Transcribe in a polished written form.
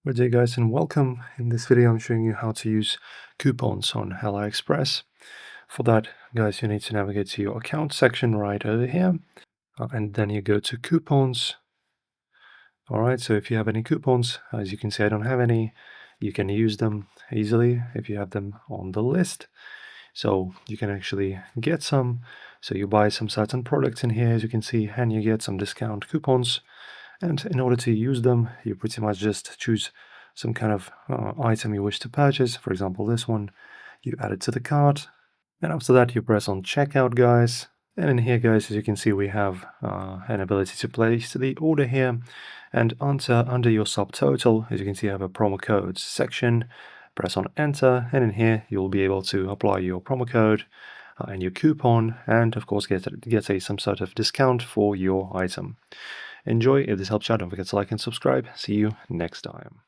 Good day guys and welcome. In this video I'm showing you how to use coupons on AliExpress. For that guys you need to navigate to your account section right over here and then you go to coupons. Alright, so if you have any coupons, as you can see I don't have any, you can use them easily if you have them on the list. So you can actually get some. So you buy some certain products in here as you can see and you get some discount coupons. And in order to use them, you pretty much just choose some kind of item you wish to purchase. For example, this one, you add it to the cart. And after that, you press on checkout, guys. And in here, guys, as you can see, we have an ability to place the order here. And under your subtotal, as you can see, I have a promo codes section. Press on enter, and in here, you'll be able to apply your promo code and your coupon, and of course, get some sort of discount for your item. Enjoy. If this helps you out, don't forget to like and subscribe. See you next time.